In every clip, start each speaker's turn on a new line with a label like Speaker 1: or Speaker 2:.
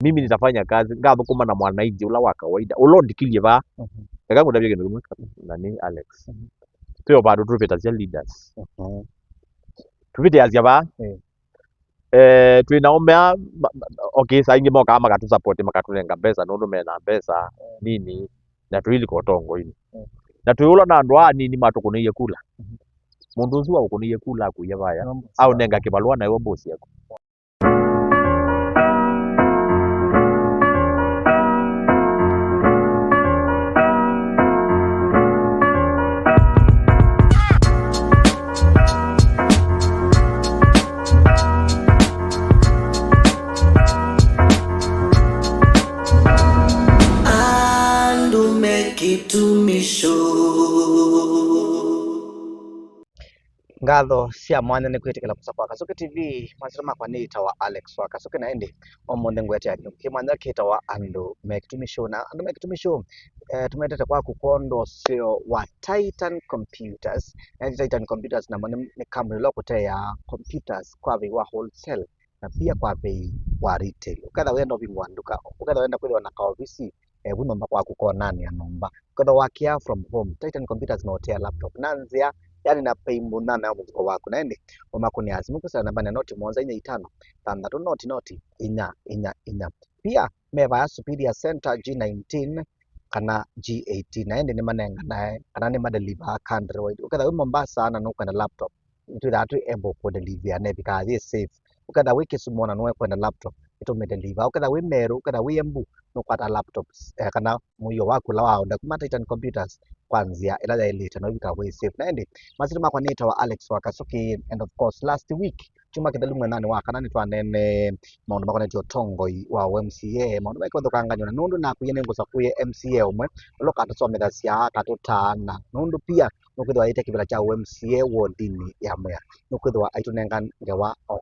Speaker 1: mimi nitafanya kazi ngabo kuma na mwananchi ula wa kawaida ulondikilie ba eka ngudabye kindu kimwe nani Alex tuyo bado tupita cia leaders tupite azia ba twinaomea okay saingi moka makatu support makaturenga pesa nundu mena pesa nini na tuili kotongo ini na tuyula na andu nini matukuniye kula mundu ucio wa ukuniye kula akuya baya au nenga kibalua na iwe bosi yako
Speaker 2: ngatho cia mwanya ni kwitikila kusa kwa Kasuki TV masira makwa ni itawa Alex wa Kasuki na indi omonde ngwete anyu kimanya kitawa andu mekitumisho na andu mekitumisho tumetete kwa kukondo sio wa Titan Computers na Titan Computers na ni kampuni lo kutea computers kwa bei wa wholesale na pia kwa bei wa retail ukatha wenda bingwa nduka ukatha wenda kwithwa na kaofisi bunomba kwa kukonani anomba ukatha wakia from home Titan Computers na hotel laptop nanzia yani na pay munana ya muziko wako naende umakuni asimu kusala namba na noti mwanza inya itano tandatu noti inya pia meva ya Superior Center G19 kana G18 naende ni manenga nae kana ni madeliver countrywide ukatha wi Mombasa na nukwenda laptop into that able ku deliver ne because is safe ukatha wi Kisumu na nuwe kwenda laptop ito me deliver ukatha wi Meru ukatha wi Embu nukwata laptops kana muyo wako la wao kuma Titan Computers kwanzia ila ya elite na wika way safe naende masiri makwa nita wa Alex wa Kasuki and of course last week chuma kidalu mwenani waka nani twanene maundu makwa netio tongoi wa MCA maundu makwa thukanganywa na nundu na kuyene ngusa kuye MCA umwe loka atasomera cia tatutana nundu pia nukwithwa ite kibila cha MCA wodini ya mwea nukwithwa aitunenga ngewa o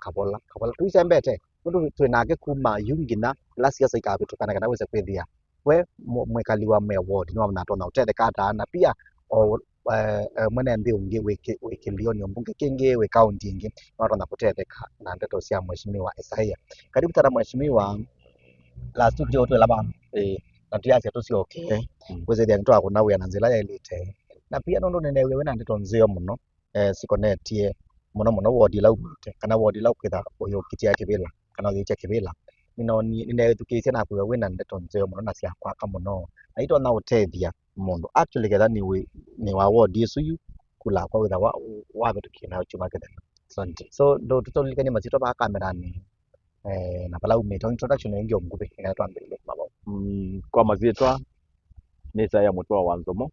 Speaker 2: kabola tuisembete nundu twinake kuma yungina la siasa ikabitukana kana wese kwithia we mwekali wa me ward no na tona utete kata na pia mwene mbi ungi wikilioni mbunge kingi we county ingi no tona kuteteka na ndeto cia mheshimiwa Isaiah karibu tara mheshimiwa last week joto laba na tiasia tusio okay weze dia ntwa kuna we na nzila ya elite na pia nondo nene we na ndeto nzio muno sikonetie muno ward la ubute kana ward la kwitha uyo kitia kibila kana uyo kibila nine tukisia na kuya wina ndeto nzeo muno na cia kwaka muno aito na utethia mundu actually getha ni wa ward yesu yu kula kwa witha wa betukia na chuma ketha so ndo tutolikani masito ba kamera ni na pala umeto introduction yengi omgube ina twambile mabo
Speaker 1: kwa mazitwa ni saya mutwa wa Nzomo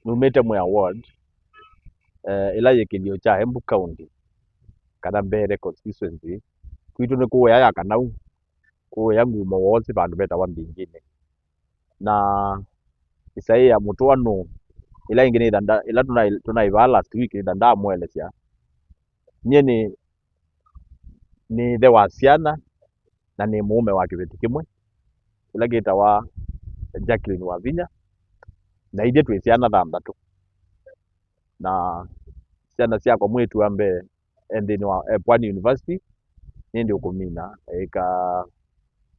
Speaker 1: numete mu award ila yekilio cha Embu County kada mbere constituency kwitu ni kuya ya kanau kuya ngumo wose bandu beta wa mbingine na Isaiah mutwano ila ingine danda ila tunaivala last week danda mwelesya nye ni the wasiana na ni muume wa kibeti kimwe ila gita wa Jacqueline Wavinya na ije twisiana thandatu na ciana ciakwa mwitu ambe endini wa Pwani University nindi ukumina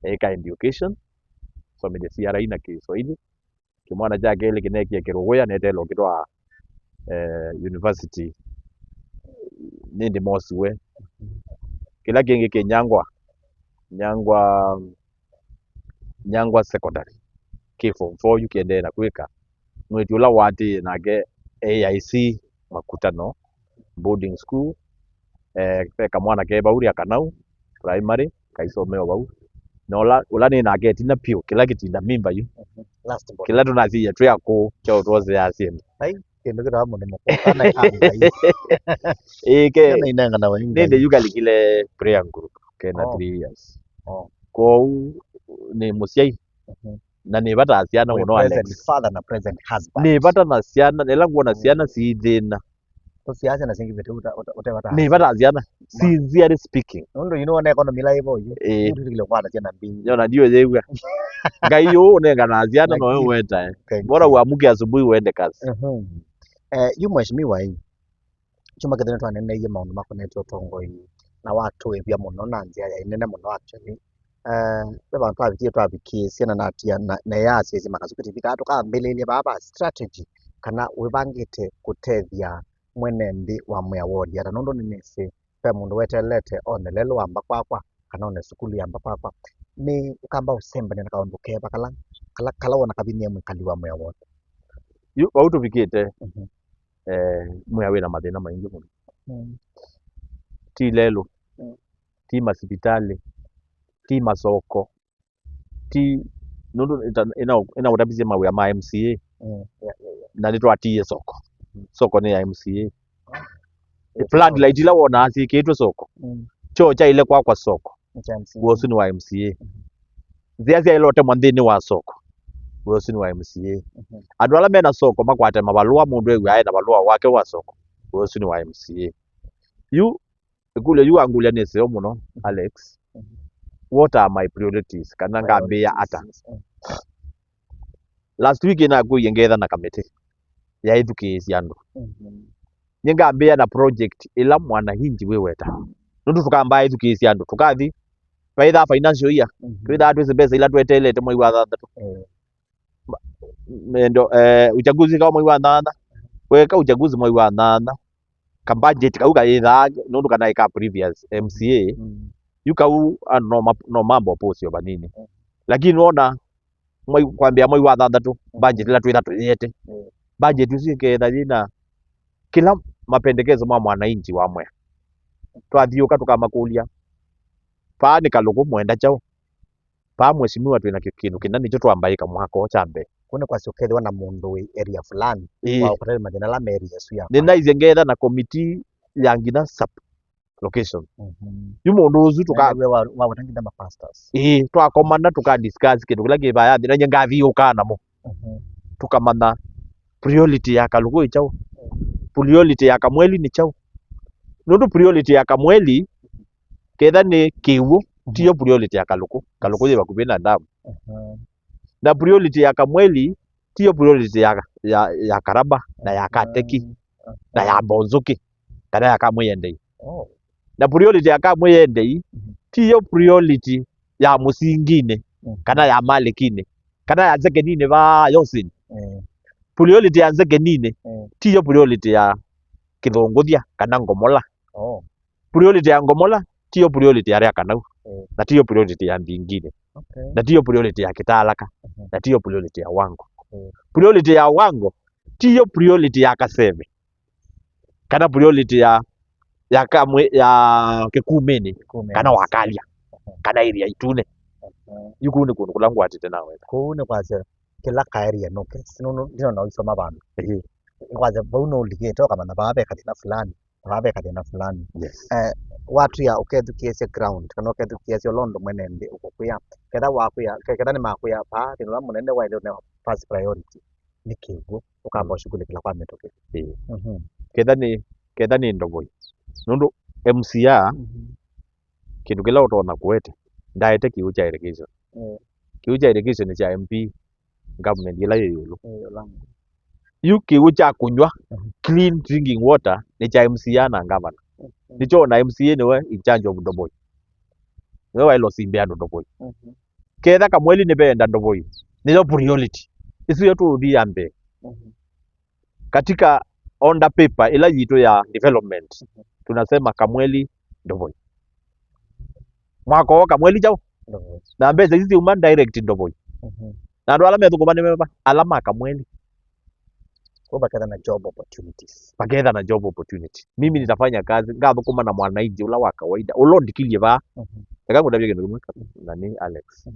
Speaker 1: eka education so mede CRI na Kiswahili kimwana jake ile kinekia kiruguya netelo kitwa university nindi mosiwe kila kingi kinyangwa secondary form 4 yukiende na kwika mwitu ula wati nake AIC makutano boarding school peka mwana ke bauri akanau primary kaisomeo bau no ula ni nake tina pio kila kitinda mimba yu
Speaker 2: last ball
Speaker 1: kila tunazia tu yako cho tuoze yasim
Speaker 2: ai kendo kira mo nemo kana kanga
Speaker 1: ke
Speaker 2: na inanga na wengi
Speaker 1: nende yugalikile prayer group kena 3 years ko ni musiai na ni bata asiana muno
Speaker 2: Alex father na present husband
Speaker 1: ni bata na asiana nela nguona asiana si thina
Speaker 2: to siasa na singi betu utebata
Speaker 1: ni bata asiana sincerely speaking
Speaker 2: ndo na economy la hivyo ndio ile kwa tena mbingi
Speaker 1: nyona ndio yewa ngayo unenga na asiana no wewe weta bora uamuke asubuhi uende kazi
Speaker 2: yu mheshimiwa hii chuma kithene twanene ye maundu makonetwo tongoi na watu ebia muno na njia ya inene muno actually beba twabikie twabikie siana na atia na yasi ezi Makazuku TV ka tukambĩrĩria baba strategy kana wibangite gũteithia mwene nthi wa Mwea Ward yara nundu ni nisi pe mundu wetelete one lelo wamba kwakwa kana one sukulu yamba kwakwa ni ukamba usembane na kaundu keba kala wona kabinie mwikali wa Mwea Ward
Speaker 1: yu wautubikite Mwea wina mathina maingi muno ti lelo ti masipitali ti masoko ti nundu ina utabizie mawia ma MCA na nitwatie soko ni ya MCA floodlight ila wona asikitwe soko cho cha ile kwa soko wosu ni wa MCA zia ilote mwanthini wa soko wosu ni wa MCA andu ala mena soko makwate mabalua mundu ewe aye na balua wake wa soko wosu ni wa MCA yu kule yu angulia neseo muno Alex what are my priorities kana ngambia ata last week ina kuyengetha na kamiti ya education yandu nyingambia na project ila mwana hinji weweta nundu tukamba education yandu tukathi faida financial year twitha twese pesa ila twetelete mwai wa thathatu ndo uchaguzi kama mwai wa thana weka uchaguzi mwai wa thana ka budget kauga itha nundu kana ika previous MCA yukau no mambo posio banini lakini ona kwambia mwai wa thathatu budget ila twitha tuyete budget usiketha jina kila mapendekezo ma mwananchi wa Mwea twathiuka tukamakulia pa ni kalugu mwenda chao pa mheshimiwa twina kindu kina nicho twambaika mwaka ochambe
Speaker 2: kuna kwa sokethwa na mundu wi area fulani wa ukatari mathina la area su ya
Speaker 1: ni naize ngetha na committee ya ngina sub location yu mundu uzu tuka
Speaker 2: wa watangira ma pastors
Speaker 1: twakomana tuka discuss kindu kila kibaya thina nyengathiuka namo tukamana priority ya kalugu ichao priority ya kamweli ni chao nundu priority ya kamweli ketha ni kiwu tiyo priority ya kaluku yiba kubina damu na priority ya kamweli tiyo priority ya karaba na ya kateki na ya bonzuki kana ya kamwendei na priority ya kamwendei tiyo priority ya musingine kana ya malikine kana ya zekenine ba yosin priority ya zekenine tiyo priority ya kithunguthia kana ngomola priority ya ngomola tiyo priority ya kanau na tiyo priority ya mbingine na tiyo priority ya kitalaka na tiyo priority ya wango priority ya wango tiyo priority ya kaseve kana priority ya kamwe ya kikumeni kana wakalia kana area itune yukune kundu kulangu atite nawe
Speaker 2: kune kwacha kila area no sino ndino na usoma bantu kwacha bauno ligete kama na babe katina fulani
Speaker 1: yes
Speaker 2: watu ya ukethukiesya ground kana ukethukiesya londo mwene ndi ukukuya ketha wakuya ketha ni makuya pa tino munene wa ile first priority ni kigu ukamba shughuli kwa metoke
Speaker 1: ketha ni ndovoi nundu MCA kindu kila utona kuete ndaete kiu cha irrigation kiu cha irrigation ni cha MP government ila yulu yu kiu cha kunywa clean drinking water ni cha MCA na governor nicho na MCA niwe in charge of ndovoi wewe ilo simbe ando ndovoi ketha kamweli ni benda ndovoi niyo priority isu yetu udhiambe katika onda paper ila yito ya development tunasema kamweli ndovoi mwako kamweli chao na mbeza hizi human direct ndovoi na ndo alama yetukumane meba alama kamweli
Speaker 2: baketha na job opportunities
Speaker 1: baketha na job opportunity mimi nitafanya kazi ngathukuma na mwananchi ula wa kawaida ulondikilie ba takangu ndabye kindu kimwe nani Alex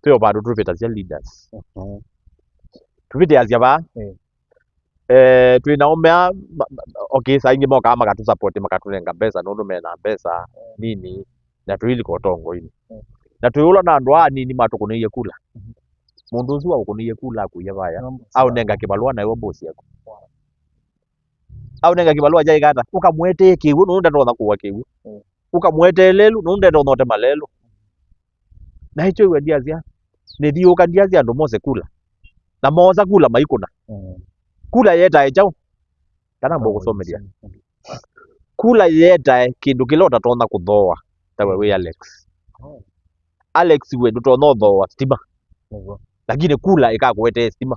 Speaker 1: tuyo bado tupita cia leaders tupite azia ba twinaomea okay saingi moka makatu support makaturenga pesa nundu mena pesa nini na tuili kotongo ini na tuyula na andu nini matukunie kula mundu uzu wa ukuniye kula akuya baya au nenga kibalua na iwo bosi yako au nenga kibalua jai kata ukamwete kiwu nunda ndo kuwa kiwu ukamwete lelu nunda ndo note malelu na hicho iwe diazia ne dio kandiazia ndo mose kula na moza kula maikuna kula yeta echao kana mbogo somedia kula yeta kindu kilota tona kuthoa tawe we Alex Alex we ndutonotho wa stima
Speaker 2: niguo
Speaker 1: lakini kula ikakwete stima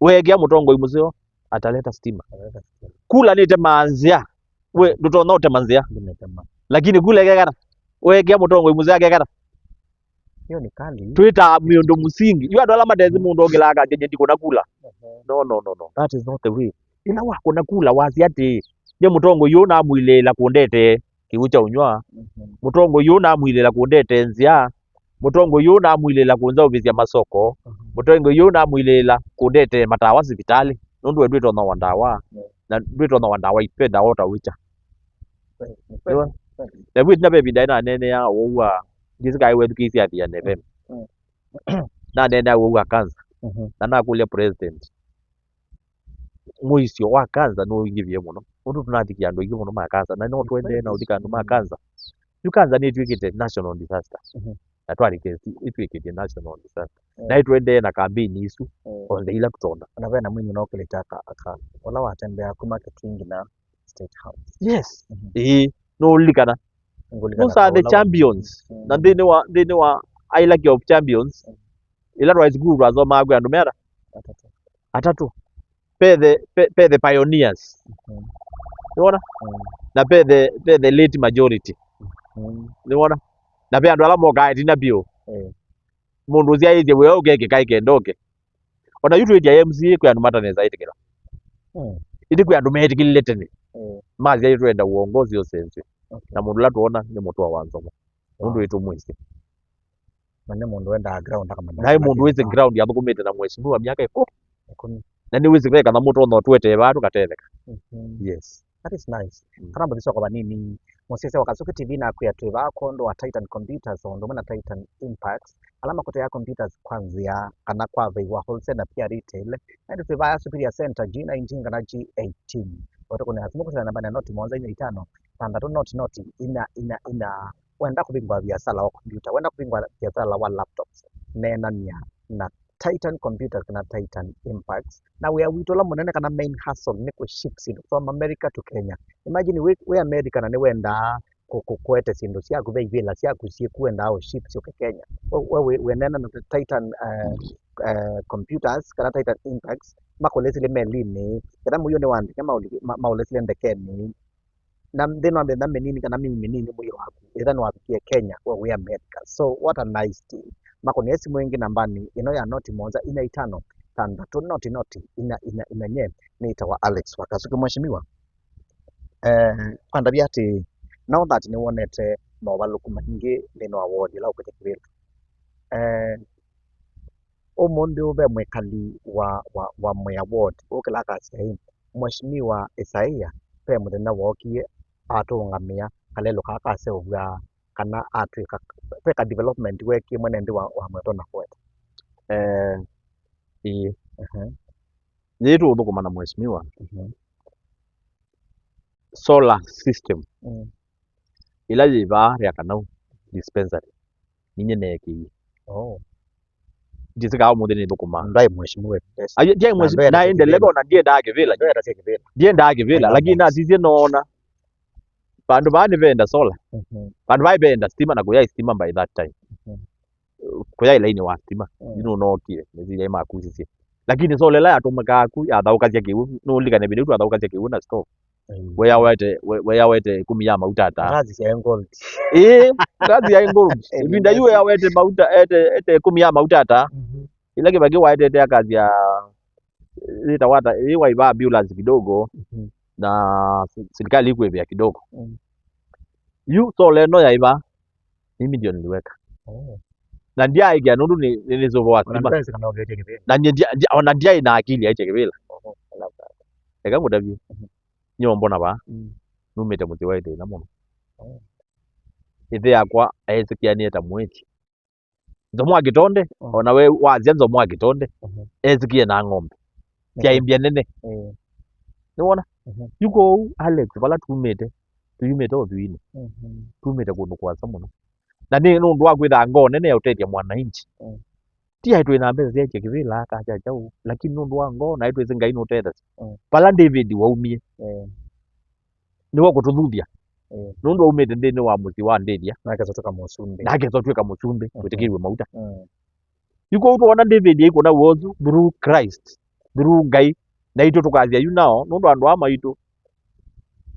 Speaker 1: wegea mutongo imusio ataleta stima kula nite manzia we ndutonote manzia
Speaker 2: ndimetema
Speaker 1: lakini kula gegara wegea mutongo imusio gegara
Speaker 2: hiyo ni kali
Speaker 1: twita miundo musingi yu andu ala matezi mundu ongilaga njenye ndiko nakula no that is not the way ila wako nakula wazi ati je mutongo yu na mwilela kundete kiucha unywa mutongo yu na mwilela kundete nzia mutongo yu na mwilela kunza ubizia masoko mutongo yu na mwilela kundete matawa sibitali nundu we ndwito no wandawa na ndwito no wandawa ipenda wota wicha na wit na bebi dai nene ya owa this guy we kisi atia neve na nene owa kanza na kulia president muisio wa kanza no yivye muno undu tunathikia andu ingi muno makanza na no twende na uthika andu makanza yu kanza ni twikite national disaster na twariketi itwikite national disaster na itwende na kampeni isu onde ila kutonda
Speaker 2: na vena mwinyi no kulitaka aka wala watembea kuma kitingi na state house
Speaker 1: yes no likana those are the champions na thini wa I like of champions ila rise guru azo magwe andu mera atatu pe the pioneers unaona na pe the late majority unaona na pe andu ala moka itina bio mundu zia ize we ogeke kai kendoke ona yutu ya MC kwa andu mataneza itikira iti kwa andu metikile tene mazi ya yutu enda uongozi yo sense na mundu la tuona ni mutu wa wanzo mundu itu mwisi
Speaker 2: na mundu wenda ground kama
Speaker 1: na mundu wese ground ya thukumite na mheshimiwa miaka 10 na ni wese kana mutu no twete batu katetheka yes
Speaker 2: that is nice kana mbisa kwa nini Mosese Wakasuku TV na kuya tuwa kondo wa Titan Computers ondo mwana Titan Impacts alama kote ya computers kwanzia kana kwa veiwa wholesale na pia retail na tuwa ya Superior Center G19 kana G18 watu kuna hasimuku sana nambani ya noti mwanza ina itano tandatu noti ina wenda kubingwa biashara wa computer wenda kubingwa biashara wa laptops nena niya na Titan Computers kana Titan Impacts na witola munene kana main hustle ni ku ship sindu from America to Kenya imagine we America na ni wenda kukwete sindu cia kuveivila cia kusiekuenda au ship cio Kenya we nena na Titan Computers kana Titan Impacts makolesile melini kana muyo ni wandi kama maulesile ndekeni na ndeno ambe ndambe nini kana mimi nini muyo waku ethano wapikie Kenya we America so what a nice team makoni esi mwingi nambani ino ya noti monza ina itano tandatu noti ina nye ni itawa Alex Wakasuku mheshimiwa kwanda biati now that ni wonete mawaluku maingi nino award ila upete kivili omonde ube mwekali wa mwe award ukila kasi mheshimiwa Isaia pe mudena wokie atungamia kalelo kakase ubwa kana Africa peka development weki mwenendi wa mwetona kweta
Speaker 1: yetu uthukuma na mheshimiwa solar system ila yiva ya kanau dispensary ninye neki jisika umuthi ni thukuma
Speaker 2: ndai mheshimiwa
Speaker 1: ndiye mheshimiwa na ende lego na ndiye ndage vila lakini na sisi naona bandu bani venda solar bandu bai venda stima na kuya stima by that time kuya ila ini wa stima ino nokire nezi ya makuzi lakini solar la atumaka ku ya thauka cia kiu no ligane bide tu athauka cia kiu na stove we wete kumia mauta ata
Speaker 2: razi ya gold
Speaker 1: razi ya gold ibinda yu ya wete mauta ete kumia mauta ata ila kibagi wa ete kazi ya itawata iwa iba ambulance kidogo na serikali iko vya kidogo yu solar no ya iba mimi ndio niliweka na ndia igia nundu nilizovo wa stima na ndia ina akili aiche kivila eka mudavie nyombo na ba numite muti wa ite na muno ithe yakwa aesikianie ta mweti nzomwa gitonde ona we wazia nzomwa gitonde esikie na ng'ombe kia imbia nene niwona yuko Alex bala tumite othuini tumite kundu kwasa muno na ni nundu wa kwitha ngo nene ya utetia mwananchi ti haitwe na mbeza cia kivila akaja chau lakini nundu wa ngo na haitwe zinga ino tetha pala David waumie ni wa kututhuthia nundu umite ndini wa muthi wa Nderia
Speaker 2: nake zotoka musumbi
Speaker 1: nake zotwika mucumbi gwitikirwe mauta yuko utwona David iko na wozu through Christ through Ngai na itu tukathia yu nao nundu andu ama itu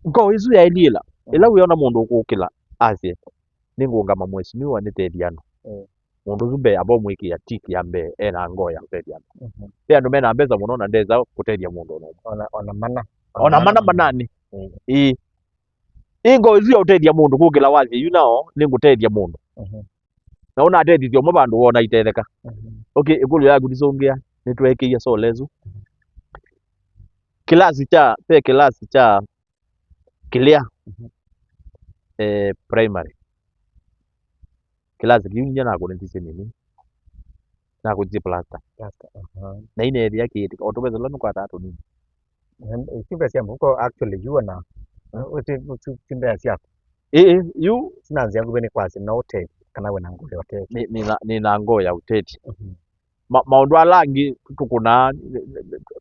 Speaker 1: ngo isu ya elila ila wiona mundu ukukila asie ningungama mweshimiwa ni tediano mundu zumbe abo mwiki ya tiki ya mbe ena ngoya tediano te andu mena mbeza muno na ndeza kutedia mundu no ona mana manani ingo isu ya utedia mundu kukila wathie yu nao ningutedia mundu na una atethithio mo bandu wona itetheka okay ikulu yaku ndicungia nitwekiie solezu kilasi cha kilia primary kilasi kiunya na kunentise nini na kuji plasta na ine ethia kiti otubeza lo kwa tatu nini
Speaker 2: kimbe cia mbuko actually you na kimbe cia
Speaker 1: yu
Speaker 2: sinanzi yangu bene kwasi na hotel kana we na ngule hotel
Speaker 1: ni na ngo ya uteti maundu alangi tukuna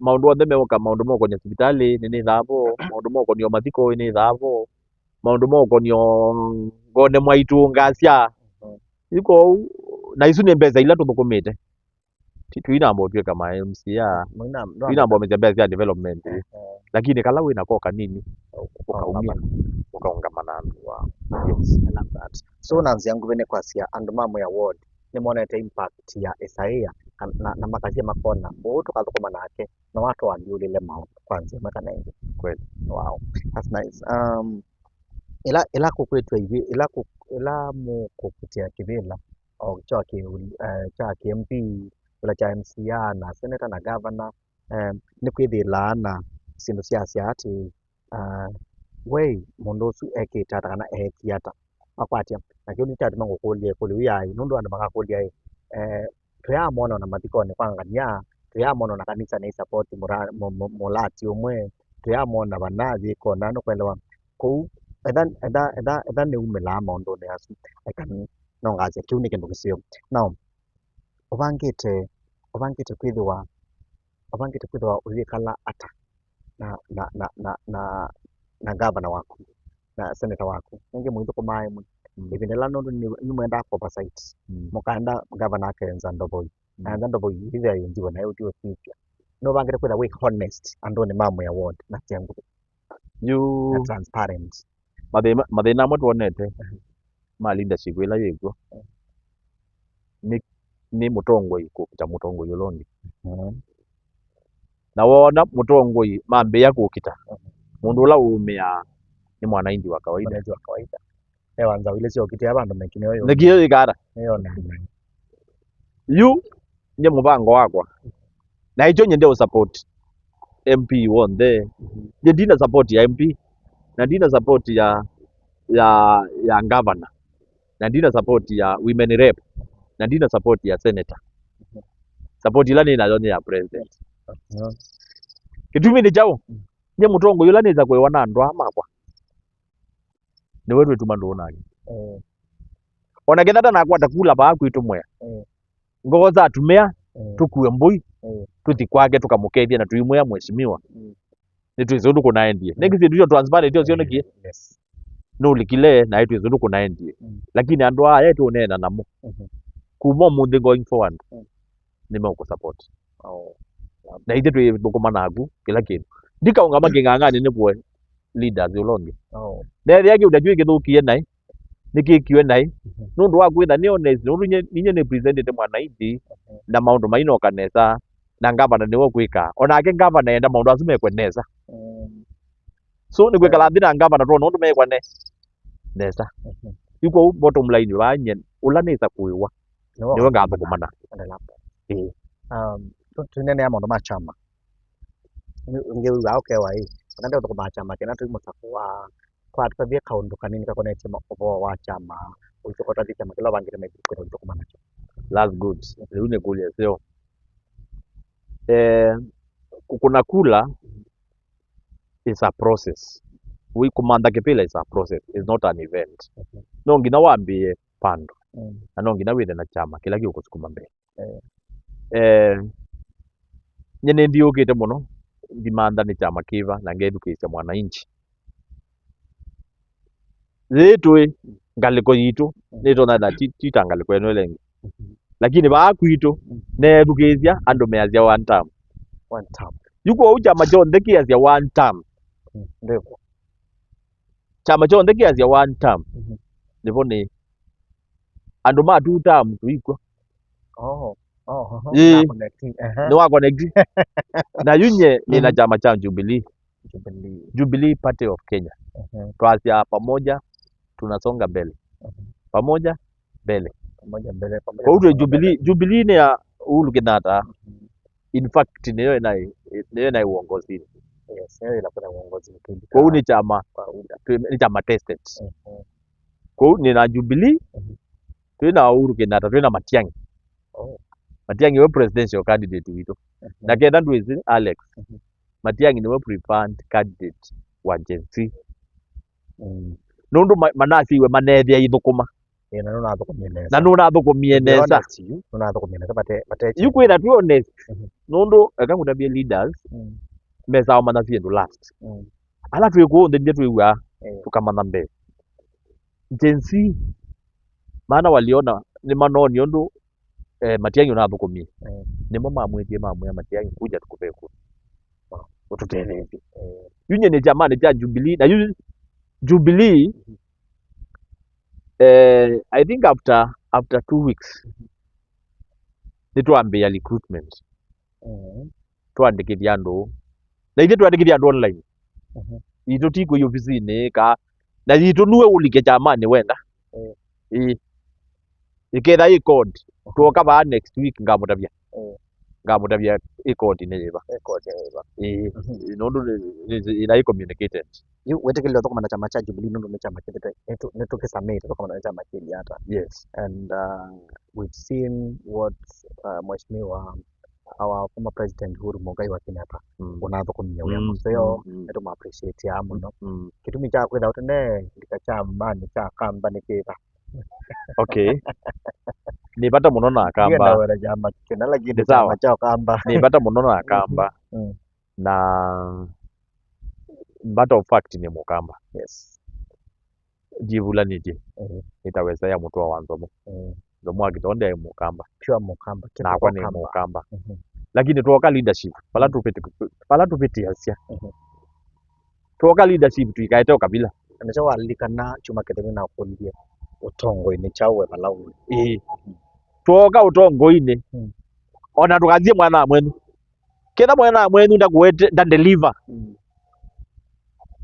Speaker 1: maundu othe meoka maundu moko ni hospitali ni thavo maundu moko ni mathiko ni thavo maundu moko ni ngone mwaitu ngacia iko na isu ni mbeza ila tuthukumite tuina mbotwe kama MCA tuina mbomete mbeza ya development lakini kala wina koka nini ukaumia ukaungamana andu wa yes I love that
Speaker 2: so nanzi yangu bene kwasia andu mamu ya ward ni monete impact ya Isaia na makazi makona boto kathukuma nake na watu waliulile mount kwanza makana nje
Speaker 1: kweli
Speaker 2: wow that's nice ila kukwetwa hivi ila mu kupitia kivila au cha MP ila cha MCA na senator na governor ni kwithila na sindu cia ati we mundu ucu ekite kana ekiata akwatia na kio nitatu mango kulia yai nundu andu magakulia tuyamona na mathikoni kwangania tuyamona na kanisa ni support mulati umwe tuyamona banathi kona no kwelewa ku ethan ni umela maundu ni asu akan no ngaje kiu ni kindu gisio now ubangite kwithwa uthikala ata na governor waku na senator waku ningi mwithu kumae mu ibinde la nundu ni mwenda oversight mukanda governor akenza ndoboi na ndoboi ithia yunjiwa nayo ndio future no bangire kwitha we honest andu ni mamu ya ward na tiangu
Speaker 1: you
Speaker 2: na transparent
Speaker 1: mathina amwe tuonete ma leadership ila yiguo ni mutongoi kupita mutongoi ulongi na wona mutongoi mambia kukita mundu ula umia ni mwananchi wa kawaida
Speaker 2: wanza ile sio kitia bandu mekine yo
Speaker 1: nikio igara
Speaker 2: na
Speaker 1: yu nye mubango wakwa na icho nyende support MP wonde je dina support ya MP na dina support ya governor na dina support ya women rep na dina support ya senator support ila ni nayo ya president kitumi ni chao nye mutongo yula niza kwewana andu amakwa ni wetu tumandu onagi ona kethata nakwata kula baa kwitu mwea ngogo za tumea tukue mbui tuthi kwake tukamukethia na tuimwea mweshimiwa ni twizundu kunaendie ningisi ndio transparent ndio cionekie
Speaker 2: yes
Speaker 1: no likile na itu izundu kunaendie lakini andu aya yetu unena namo kuma muthi going forward nimeuko support na ithe twithukuma nagu kila kindu ndikaungama king'ang'ani nibwe leaders ulongi na ethia kiuda jwi githukie nai nikikiwe nai nundu wa kwitha ni honest nundu ninye ni presented mwananchi na maundu mainoka nesa na ngavana niwe kwika onake ngavana enda maundu acu mekwe nesa so ni gwikala nthi na ngavana tuona undu mekwa nesa yuko bottom line wanye ula nisa kuiwa niwe ngathukumana
Speaker 2: tunene ya maundu ma chama ngeuga ukewa hii ndio tukuma chama kena tu musaku kwa tabia kaundu kanini kakonete maovo wa chama ulikota thika makila bangire mekiro tukuma nacho
Speaker 1: that's good riu ni kulia sio kuna kula is a process we kumanda kipila is a process is not an event no ngina wambie pando na no ngina withe na chama kila giukusukuma mbele nyene ndiukite muno ndimanda ni chama kiva na ngeedukicia mwananchi zitwe ngaliko yitu nitona na tita ngaliko eno lengi lakini ba kwitu nebukizia andu meazia one term
Speaker 2: one time
Speaker 1: yuko chama chonthe kiazia one term
Speaker 2: ndivyo
Speaker 1: chama chonthe kiazia one term nivo ni andu ma two term tuikwa
Speaker 2: na
Speaker 1: ni
Speaker 2: connecting
Speaker 1: wa connect na yunye ni na chama cha Jubilee Jubilee Party of Kenya twazia pamoja tunasonga mbele pamoja mbele
Speaker 2: pamoja mbele
Speaker 1: kwa hiyo Jubilee ni ya Uhuru Kenyatta in fact niyo na uongozi
Speaker 2: yes hiyo inakuwa uongozi mkubwa
Speaker 1: kwa hiyo ni chama tested kwa hiyo ni na Jubilee twina Uhuru Kenyatta twina Matiang'i Matiang'i we presidential candidate witu na kenda ndwizi Alex Matiang'i niwe preferred candidate wa Gen Z nundu manasiwe manethia ithukuma
Speaker 2: na nuna thukumieneza
Speaker 1: na nuna thukumieneza
Speaker 2: bate
Speaker 1: yukwira tu honest nundu akagutabia leaders mesa manasie ndo last ala twikuo ndio twiwa tukamana mbele Gen Z maana waliona ni manoni ndu Matiang'i una thukumia nimo mamwetie mamwe Matiang'i kuja tukupe ku ututethethi yunye ni jamani cha Jubilee na Jubilee I think after 2 weeks nitwambia recruitment twandikithia andu na ithe twandikithia andu online itu tiko iyo ofisini ka na itu nuwe ulike jamani wenda iketha i code twoka ba next week ngamutavia i code ni yiva nundu ina communicated
Speaker 2: wetekele thukuma na chama cha Jubilee nundu ni chama kithete netukisamite thukuma na chama kili hata
Speaker 1: yes
Speaker 2: and we've seen what mheshimiwa our former president Uhuru Muigai wa Kenyatta unathukumia wia museo netuma appreciate ya muno kitumi cha kwitha utene ndikachama ni cha kamba ni kitha
Speaker 1: okay nipata muno na kamba
Speaker 2: wala chama kina lakini chama cha kamba
Speaker 1: nipata muno na kamba na matter of fact ni mukamba
Speaker 2: yes
Speaker 1: jivula nije itaweza ya mutwa wa nzomo nzomo akitonde ya mukamba
Speaker 2: pure mukamba
Speaker 1: na kwa ni mukamba lakini tuoka leadership pala tupiti hasia tuoka leadership tuikaete kabila
Speaker 2: anacho walikana chuma ketemi na kulia utongo ini chawe palau
Speaker 1: tuoka utongo ini ona tukazie mwana mwenu kenda mwana mwenu nda deliver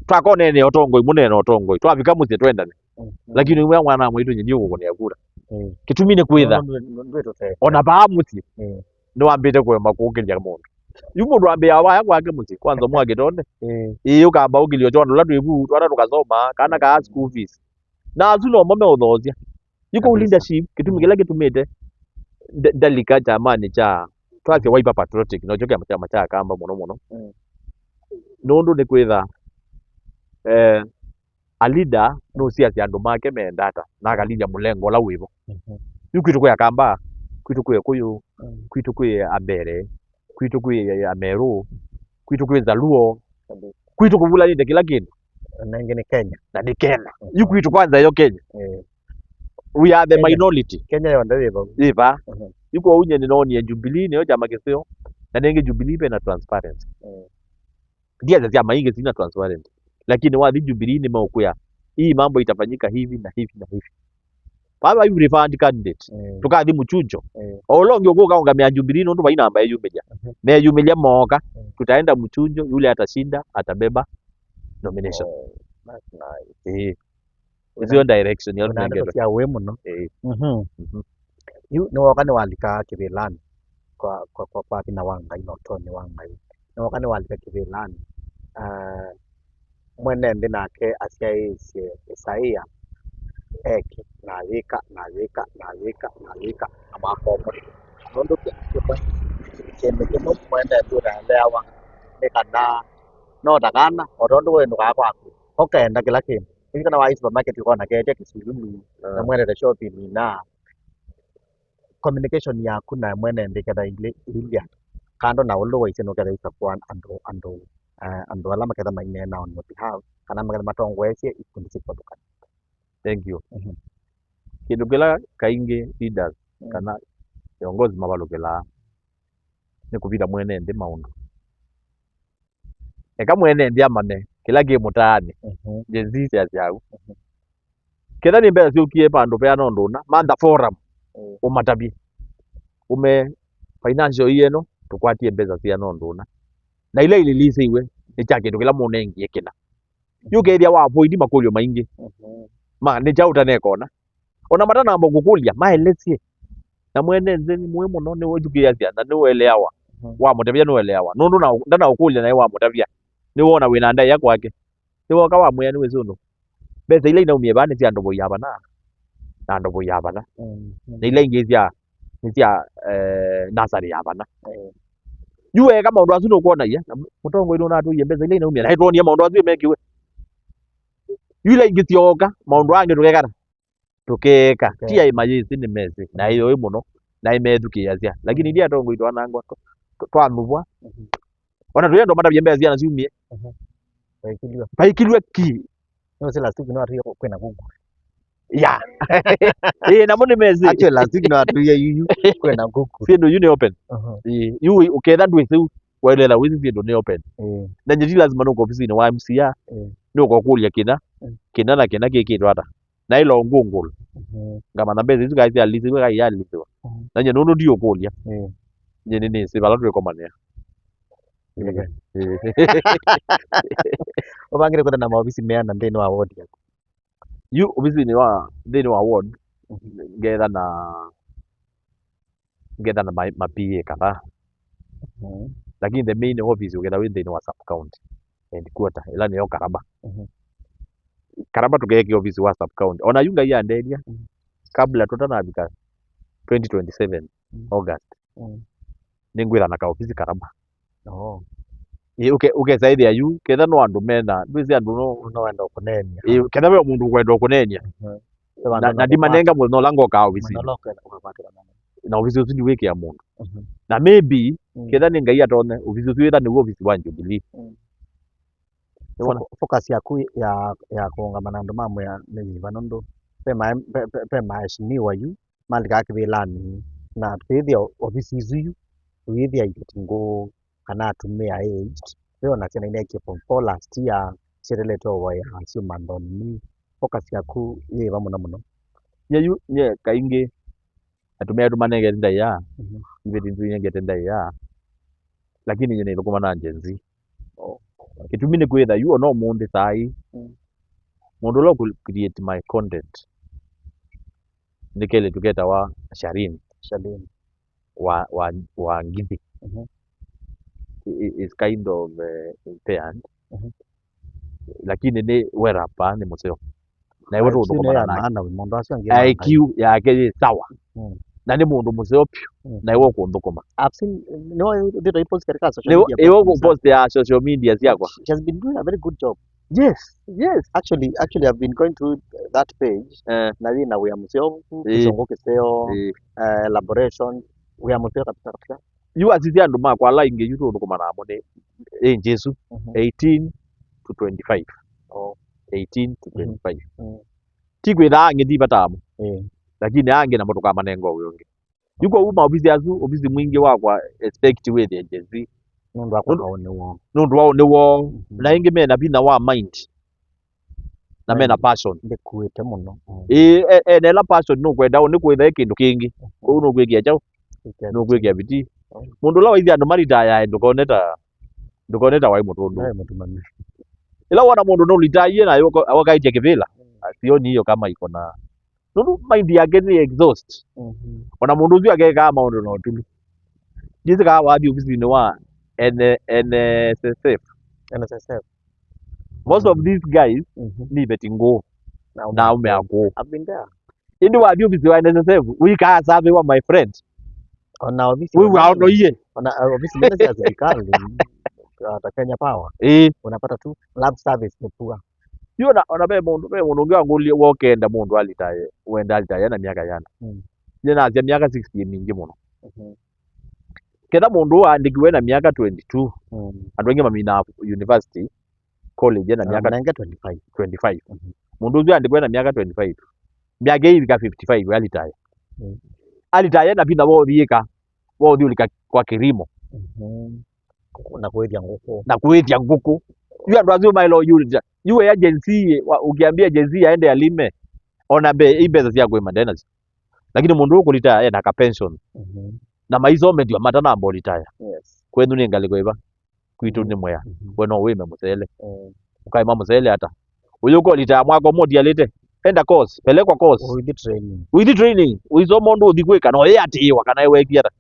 Speaker 1: twakonene otongoi munene otongoi twavika muthie twendane lakini umwe mwana mwitu nyinyi ugunia kura kitumi ni kwitha ona baa muthie ni wambite kwema kukiria mundu yu mundu ambia waya gwake muthie kwanza mwagitonde ukamba ukilio chona la twibu twara tukasoma kana ka school fees na azu no mame uthothia yuko leadership kitumi kila kitumite dalika jamani cha twake Wiper Patriotic no joke chama cha kamba muno nundu ni kwitha a leader no cia andu make mendata na akalilia mulengo la wivo yukwitu kwa kamba kwitu kwa kuyu kwitu kwa abere kwitu kwa ameru kwitu kwa zaluo kwitu kuvula inde kila kindu
Speaker 2: na ingine Kenya
Speaker 1: na ni Kenya yukwitu kwanza yo Kenya we are the minority
Speaker 2: Kenya yonde wivo
Speaker 1: iva yuko unye ni noni ya Jubilee ni chama kisio na nenge Jubilee pe na transparency ndia za maingi sina transparent lakini wathi Jubilee ni maukuya hii mambo itafanyika hivi na hivi na hivi baba hivi refund candidate tukathi muchujo olongi ugoka ungamia Jubilee ndo baina namba ya Jubilee me Jubilee moka tutaenda mchujo yule atashinda atabeba nomination hiyo direction ya
Speaker 2: ndio ya we muno yu no wakani walika kivilani kwa kina Wangai no Tony Wangai no wakani walika kivilani mwene ndi nake asiaisie Isaia eke navika amakomo nundu kindu kimwe mwene ndi unaelewa nikana no takana otondu windu gakwaku okenda kila kindu ikana wa supermarket ukona keje kisululu na mwene the shopping na communication yaku na mwene ndi ketha ilia kando na ulu waise no ketha isakuwa andu ala maketha mainena on your behalf kana maketha matongwesie ikundi sikwatukana
Speaker 1: Thank you.
Speaker 2: Mhm.
Speaker 1: Kindu kila kaingi leaders
Speaker 2: Mm.
Speaker 1: kana viongozi mavalukila ni kuvira mwene ndi maundu. Eka mwene ndi amane kila gi mutaani
Speaker 2: Mhm.
Speaker 1: jenzi ciau. Ketha ni mbere ciukie pandu pea no nduna manda forum
Speaker 2: Mm.
Speaker 1: umatabie ume financial yeno tukwatie mbeca cia no nduna na ile ililisiwe ni cha kindu kila munengie kina yukethia wa voidi makulio maingi
Speaker 2: Mhm.
Speaker 1: ma ni cha utanekona ona matana mbo gukulia maelezie na mwene nzeni mwe muno ni wojukia cia na ni weleawa wa mutavia ni weleawa nundu na ndana ukulia na wa mutavia ni wona wina ndai ya kwake ni woka wa mwe ni wezuno mbeca ile inaumie bani cia ndobo ya bana na ndobo ya bana
Speaker 2: Mhm.
Speaker 1: ni ile ingi cia ni cia nasari ya bana
Speaker 2: Mm.
Speaker 1: yue kama maundu acu nukuona ia mutongo ino na tuye mbeca ile inaumia na hetwonie maundu acu mekiwe yule ingi cioka maundu angi tukekana tukeka tia imayisi ni mesi na iyo i muno na imethukia cia lakini ndia tongo itwa nangwa twanuvwa
Speaker 2: Mhm.
Speaker 1: ona tuyendo matavia mbeca ciana ciumie
Speaker 2: Waikiliwa.
Speaker 1: paikilwe ki
Speaker 2: No se last week no atuye kwena gugu.
Speaker 1: ya namo ni mesi
Speaker 2: Actually last week no atuye yuyu kwena gugu.
Speaker 1: sindu yu ni open
Speaker 2: Mhm.
Speaker 1: yu uketha ndwi ciu wairera wici sindu ni open
Speaker 2: Mm.
Speaker 1: na njiti lazima nuko ofisini wa MCA
Speaker 2: Mm.
Speaker 1: nuko kulia kina
Speaker 2: Mm.
Speaker 1: kina na kina gikitwa ata na ilo ngungulu
Speaker 2: Mhm.
Speaker 1: ngamana mbeca icio gai cialisiwe gai yalisiwa
Speaker 2: Mhm.
Speaker 1: na nye nundu ndio kulia
Speaker 2: Mm.
Speaker 1: nye ni sivala twikomania
Speaker 2: Okay. Ubangire kwenda na maofisi meana ndeni wa ward yaku.
Speaker 1: yu ofisini wa thini wa ward
Speaker 2: Mhm.
Speaker 1: ngetha na ma PA kadhaa
Speaker 2: Mhm.
Speaker 1: lakini the main office ugetha wi thini wa sub county headquarter ila niyo Karaba
Speaker 2: Mhm.
Speaker 1: Karaba tukeke office wa sub county ona yunga ya nderia
Speaker 2: Mhm.
Speaker 1: kabla tutanabika 2027
Speaker 2: Mhm.
Speaker 1: August
Speaker 2: Mhm.
Speaker 1: ningwira na ka office Karaba
Speaker 2: Oh.
Speaker 1: ukesaithia yu ketha no andu mena ndwici andu no
Speaker 2: Unaenda kunenia.
Speaker 1: ketha we mundu ukwenda kunenia
Speaker 2: Mhm.
Speaker 1: na ndimanenga muno lango ka office
Speaker 2: Mwanaloka ukapata na.
Speaker 1: na office ucio ndiwikia mundu
Speaker 2: Mhm.
Speaker 1: na maybe
Speaker 2: Mm.
Speaker 1: ketha ni ngai atone office ucio ita ni office wa Jubilee
Speaker 2: Mm.
Speaker 1: Niwona?
Speaker 2: Focus yaku ya kuungamana andu mamwe ya niva nundu pe maheshimiwa yu mandika kivilani na twithia ofisi izu yu twithia itingu kana atumia aged wiona ciana inaikie form 4 last year cireletwe woya cio mandoni focus yaku yiva muno muno.
Speaker 1: nye kaingi atumia tu manengete ndaiya
Speaker 2: Mhm.
Speaker 1: ibeti ntu nyengete ndaiya lakini nye nithukuma na njenzi
Speaker 2: Oh.
Speaker 1: gitumi ni kwitha yu ona umuthi sai
Speaker 2: Mm.
Speaker 1: mundu uria create my content ni kele tuketa wa Sharin
Speaker 2: Shalini.
Speaker 1: wa Ngithi
Speaker 2: Mhm.
Speaker 1: is kind of impaired
Speaker 2: Mhm.
Speaker 1: lakini ni werapa ni museo na iwe
Speaker 2: IQ
Speaker 1: tuthukuma
Speaker 2: ya
Speaker 1: na
Speaker 2: maana mundu acio angi
Speaker 1: IQ yake ni sawa
Speaker 2: Mm.
Speaker 1: na ni mundu museo pyu
Speaker 2: Mm.
Speaker 1: na iwe kunthukuma
Speaker 2: I've seen no they post katika social
Speaker 1: ni
Speaker 2: media
Speaker 1: iwe
Speaker 2: platforms
Speaker 1: kupost ya social media ciakwa
Speaker 2: she has been doing a very good job.
Speaker 1: yes
Speaker 2: Actually, I've been going through that page. Na hii na William Museo, Kisongo Kiseo, elaboration, William Museo kabisa.
Speaker 1: yu asisi andu makwa laingi yu tuthukuma namo ni Jesu 18 to 25
Speaker 2: Oh.
Speaker 1: 18 to 25
Speaker 2: Mm.
Speaker 1: ti kwitha angi ndibatamu
Speaker 2: Eh.
Speaker 1: lakini angi namo tukamanenga uyu ungi yuko uma ofisi acu ofisi mwingi wakwa expect with agency
Speaker 2: Nundu akwa haone wo.
Speaker 1: nundu wao niwo na ingi mena bina wa mind na mena passion
Speaker 2: Ndikuite muno.
Speaker 1: nela passion nukwenda ni kwitha kindu kingi koguo nukwikia chao nukwikia bitii mundu ula waithia andu maritaya ndukoneta wai mutundu
Speaker 2: Naye mutumani.
Speaker 1: ila wona mundu nulitaie na wakaitia kivila sioni hiyo kama iko na nundu mind yake ni exhaust
Speaker 2: Mhm.
Speaker 1: ona mundu ucio agekaa maundu na utulu jinsi kaa wathi ofisini wa NSSF
Speaker 2: NSSF.
Speaker 1: most of these guys
Speaker 2: Mhm.
Speaker 1: ni beti nguu
Speaker 2: Na
Speaker 1: na ume aku
Speaker 2: I've been there.
Speaker 1: indi wathi ofisi wa NSSF wikaa survey wa my friend
Speaker 2: Ona ofisi.
Speaker 1: wiwa ono iye
Speaker 2: Ona ofisi nyingine za serikali hata Kenya Power unapata tu lab service ni poor.
Speaker 1: yu ona be mundu ungi wangulie wokenda mundu alitaye wenda alitaye na miaka yana nye nacia miaka 60 mingi muno ketha mundu andikiwe na miaka 22 andu aingi mamina university college na miaka
Speaker 2: 25.
Speaker 1: 25 mundu ucio andikwena miaka 25 miaka iri ka 55 alitaya alitaya na pinda bo thiulika kwa kirimo
Speaker 2: na
Speaker 1: kuithia nguku yu andu acio mailo yu agency ukiambia agency aende alime ona imbeza cia kwima ndenacio lakini mundu ukulitaya ena ka pension na maisome ndio matana mbo litaya kwenu ni ngali kwiva kwitu ni mwea we no wime mucele ukaima mucele hata uyu uko litaya mwako modi alite enda course pelekwa course with training uisoma ndu uthi gwika no ye atiwa kana ewe kiara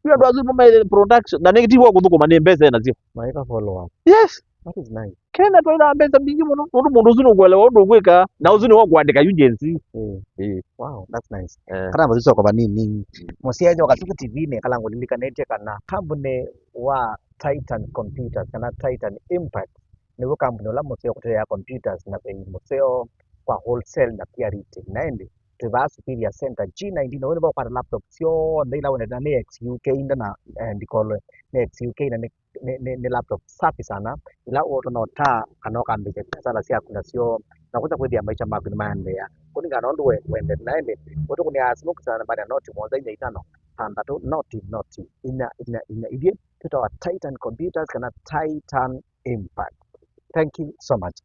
Speaker 1: yu andu acio mama production na negative okuthukuma ni mbeza nacio
Speaker 2: maika follow up.
Speaker 1: yes
Speaker 2: That is nice.
Speaker 1: kena twaila mbeza mingi muno ndu mundu ucio nukwelewa undu gwika na ucio ni wo kwandika agency
Speaker 2: Wow, that's nice. Kana muthiso kwa nini musiaje wakatuka TV ne kala ngulilikanete kana kambune wa Titan Computers kana Titan Impact niwo kambune la museo kutea computers na bei museo kwa wholesale na pia retail naende tuva Superior Center G19 wone ba kwa laptop sio ndila wone na XUK ndana ndikolo XUK na ni laptop safi sana ila woto no ta kana kambije sana sia kuna sio na kuja kwethia maisha maku ni maendelea kulingana na ndu wende naende woto kunia asimuku sana baada ya noti mwanza ina itano tandatu noti ina idie tuta Titan Computers kana Titan Impact. Thank you so much.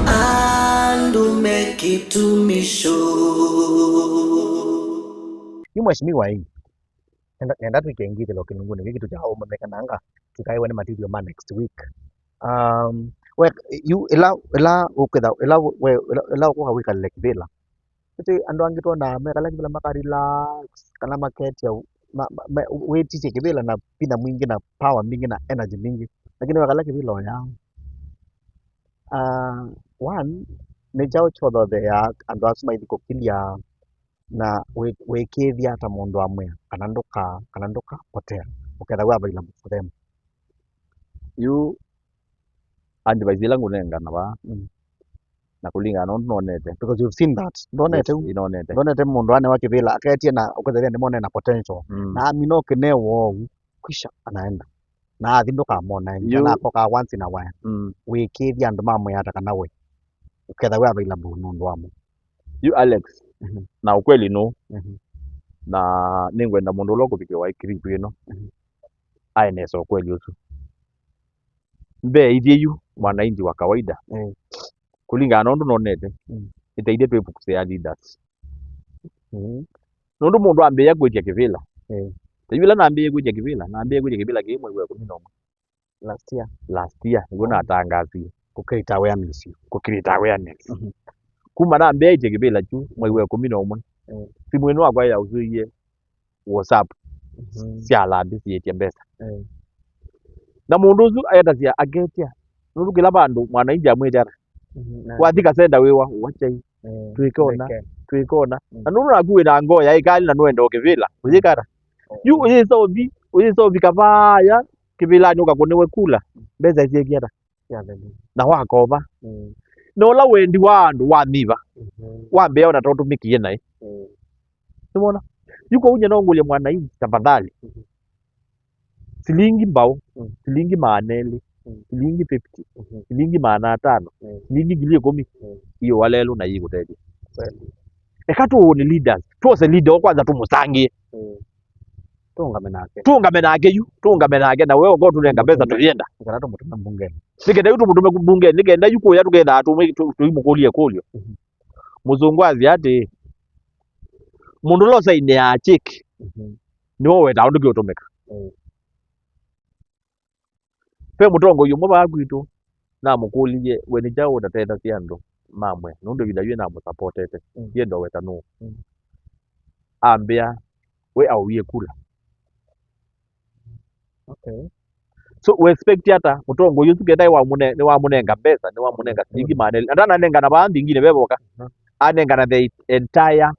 Speaker 3: Andume Kitumisho.
Speaker 2: Ni mheshimiwa hii nenda tukiengile lo kinunguni wiki tujao mmekananga tukaiwe ni material man next week. We you ela ukeda ela ko hawika lek vela ite ando angito na me kala kibela makari relax kana market ya we tiche kibela na pina mwingi na power mingi na energy mingi lakini wakala kibela ya one ni jao chodo de ya ando asuma idiko kilia na wekethia hata mundu amwe kana nduka potea uketha gwa available for them
Speaker 1: yu advice langu nengana ba na kulingana na nonete
Speaker 2: because you've seen that ndonete mundu ane wakivila aketie na ukethia ndimone na potential na amino kinewo kwisha anaenda na athinduka mona na akoka once in a while wekethia andu mamwe hata kana we uketha gwa available mundu amwe
Speaker 1: yu Alex na ukweli no na ningwenda mundu ulo kupikia wa ikiripu ino aenesa ukweli ucio mbe ithie yu mwananchi wa kawaida kulingana na undu nonete iteithie twipukusia leaders nundu mundu ambia gwitia kivila tivila naambia gwitia kivila ki mwezi wa 11 last year niguo natangazie
Speaker 2: kukreate awareness
Speaker 1: kuma naambia itie kivila tu mwezi wa 11 simu ino akwa ya uzuie WhatsApp cia lambi cietie mbesa na mundu ucio aendacia agetia nundu kila bandu mwananchi amwitara wathika senda wiwa wachai twikona na nundu nakuwe na ngoya ikali na nwenda ukivila ujikara yu uyisothi kavaya kivilani ukakuniwe kula mbesa ciekiara na wakova na ula wendi wa andu wa miva wambea ona totumikie nai nimona yuko unye nongulia mwananchi tafadhali silingi mbao silingi maaneli silingi 50 silingi 500 silingi 10,000 iyo walelo na yigutedia eka tuone leaders tuose leader kwanza tumusangie tungame nake na wewe ngo turenga mbesa tulienda
Speaker 2: kana tumutume mbungeni
Speaker 1: nikenda yu tumutume mbungeni nikenda yuko tuketha tuimukulie kulio muzungu athia ati mundu lo saini ya cheki niwo weta undu kiutumika pe mutongo yumo bagwitu na mukulie weni jao ndatenda cia andu mamwe nundu vida yue na musupportete yendo weta no ambia we auye kula so we expect hata mutongo yusu kethai ni wa munenga mbesa ni wa munenga singi maneli ndana nenga na bandi ingine beboka anenga na the entire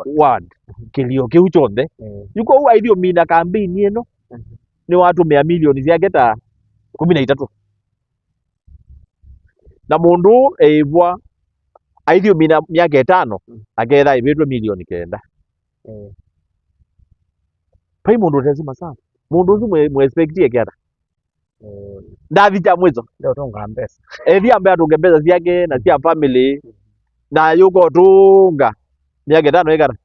Speaker 1: world kilio kiu chonde yuko u aithio mina campaign ino ni watu 100 milioni ciaketa 13 na mundu eivwa aithio mina miaka 5 aketha ivitwe milioni 9 pai mundu tezima sana mundu ucio mwe expectie kiara ndathi cha mwizo
Speaker 2: ndio tunga mbesa
Speaker 1: ethi ambe atunge mbeca ciake na cia family na yuko tunga miaka 5 ikara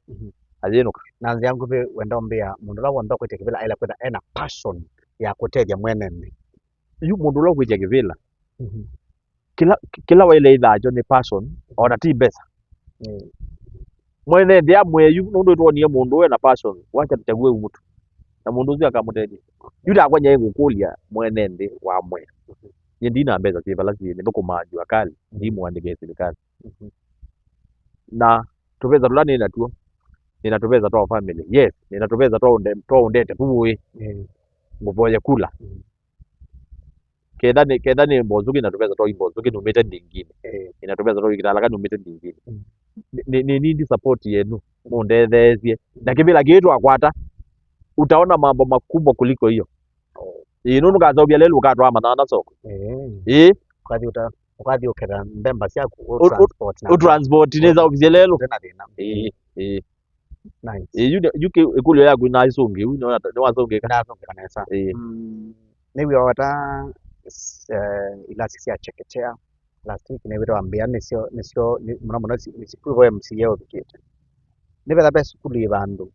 Speaker 1: azinuka
Speaker 2: na nzi yangu vi wenda mbia mundu la wanda kwete kivila ila kwenda ena passion ya kutethia mwenene
Speaker 1: yu mundu ula kwitia kivila kila waile ithajo ni passion ona ti mbeca mwene ndia mweyu nundu tuonie mundu we na passion wacha tuchague mtu na mundu ucio akamuteithia yuda kwenya igukulia mwene ndi wa mwe ni ndina mbeca civala ciini ndukumajua kali ndimwandike serikali na tuveza tula nina tuo nina tuveza twa family yes nina tuveza twa undete tuwe nguvoye kula ketha ni mbozuki na tuveza twa imbozuki numite ndingine ina tuveza twa ikitalaka numite ndingine ni nindi support yenu mundethesie na kivila kitu akwata utaona mambo makubwa kuliko hiyo nundu ngacobia lelu ukatwa mathana soko
Speaker 2: ukathi uketha mbemba ciaku
Speaker 1: utransport neza obie lelu
Speaker 2: tena thina nice
Speaker 1: yuke ikulio yaku na isungi ni wasonge
Speaker 2: na kanesa niwe wata ila cia chekechea last week ni wira ambia nisio mna nisikuwe MCA ukite ni betha best kuli bandu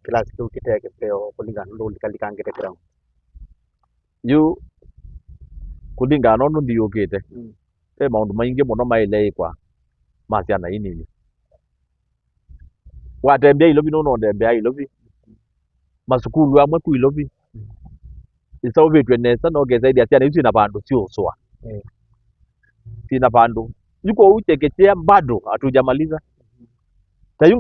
Speaker 2: kila siku kiteke peo kulingana ndo likalingangete ground
Speaker 1: yu kulingana nondu ndiyukite maundu maingi muno maile kwa maciana inini watembea ilovi nuno ndembea ilovi masukulu amwe ku ilovi isauvitwe nesa no gesaidia ciana icio na bandu ciuswa sina bandu yuko uchekechea bado hatujamaliza tayu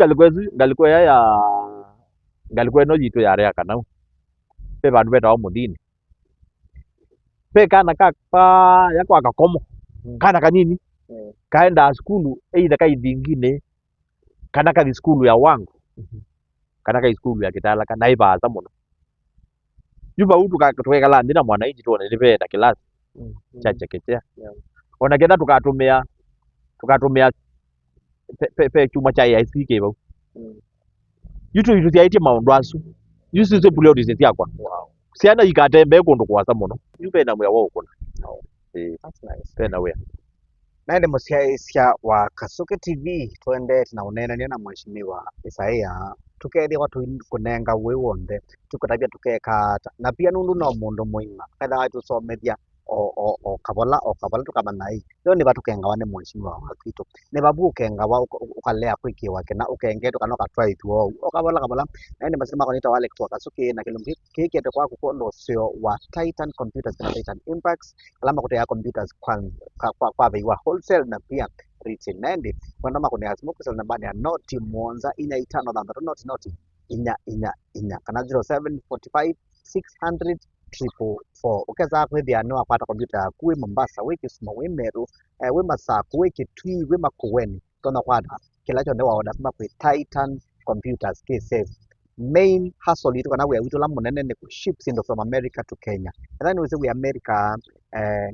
Speaker 1: ngalikwe no jitu yare akana pe bandu beta omuthini pe kana kakpa yakwa kakomo kana kanini kaenda skulu either kaithingine kana kathi skulu ya wangu kana kai skulu ya kitala kana ibaza muno yuba utu tukekala ndina mwananchi tuone nivenda kilasi cha chekechea ona kenda tukatumia pe chuma cha IC kebau itu ciaitie maundu acu yusu se bulio dise ciakwa ciana ikatembe kundu kwasa muno yupenda mwya wo kuna
Speaker 2: that's nice
Speaker 1: pena wea
Speaker 2: naende musiaisya wa Kasuke TV twende tunaunenania na mheshimiwa Isaia tukethia watu kunenga wi wonde tukutabia tukekata na pia nundu no mundu mwima ketha tusomethia o kabola tukamanai yo ni batu kenga wane mheshimiwa wa Kito ne babu kenga wa ukalea kwiki wake na ukengeto kana katry tu o kabola naende masema kanita wale kwa Kasuke na kilumbi kike kwa kukondo sio wa Titan Computers na Titan Impacts alama kutea computers kwa bei wa wholesale na pia retail naende kwenda makone azmuku sana bani ya noti Mwanza ina itano na noti ina kana 0745 600 444 ukeza kwithia no akwata computer kuwe Mombasa we Kisumu we Meru we Masaku we Kitui we Makueni tona kwada kila chonde wa order kwa Titan Computers KSF main hustle yitu kana we witu la munene ne ku ship sindo from America to Kenya and then we America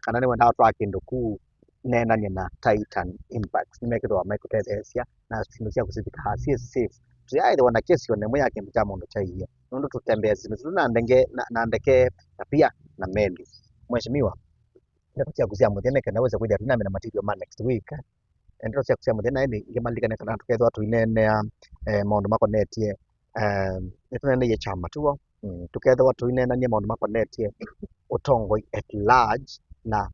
Speaker 2: kana ne wenda watu akindo ku nena na Titan Impacts nimeketwa microtethesia na sindo cia kusifika hasi safe tuyaide wana kesi one mwe yake mtamo ndo chaiya ndo tutembea zimu na ndege na pia na meli mheshimiwa ndio cia kusia muthene kana weza kuja tena na material man next week ndio cia kusia muthene ni ngemalika kana tukethwa tuinenea maundu makonetie nitune chama tuo tukethwa tuinenania maundu makonetie utongo at large na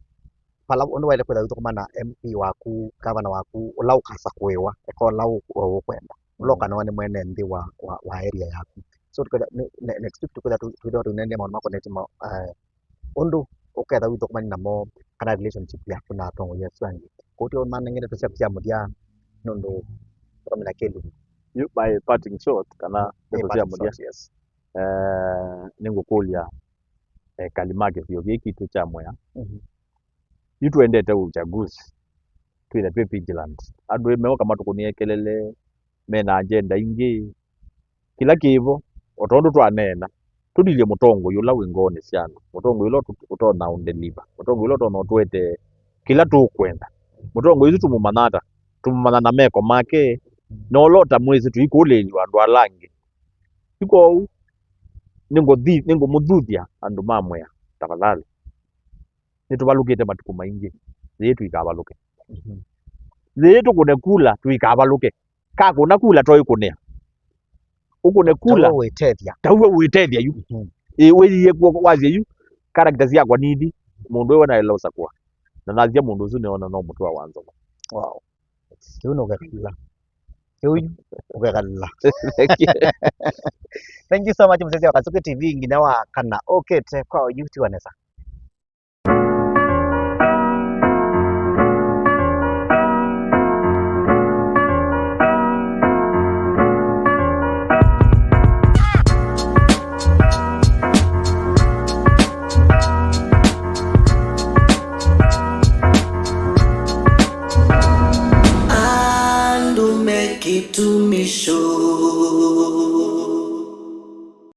Speaker 2: pala undu wale kwenda tukomana MP waku governor waku ulaukasa kwewa eko lau kwenda uloka na wani mwene ndi wa area yaku so next week tukwenda tunende maundu makonetie undu uketha wito kumani namo kana relationship yaku na atongo yesu angi kutio manengene tusia muthia nundu tukamena kelu
Speaker 1: you by parting shot kana tusia muthia
Speaker 2: yes
Speaker 1: ningukulia kalimake sio giki tu cha moya tuendete uchaguzi twile twi vigilant andu emeo kama tukuniekelele mena agenda ingi kila kivo otondu twanena tudilie mutongo yula wingoni ciana mutongo yula utona undeliver mutongo yula utona twete kila tukwenda mutongo izu tumumanana meko make no lota mwezi tuikuleliwa andu alangi iko ningo muthuthia andu mamwe tafadhali nitubalukite matuku maingi yetu ikabaluke yetu kune kula tuikabaluke ka kuna kula toi kunia ukune kula
Speaker 2: tawo wetethia
Speaker 1: tauwe uitethia yu wiye kwa wazie yu character ciakwa nindi mundu we na losa kwa na nazia mundu ucio niona no mutwe wa Wanzomo.
Speaker 2: wow hiyo no gakila hiyo ugakala thank you so much mzee wa Kasuku TV ngina wa kana okete kwa YouTube wanesa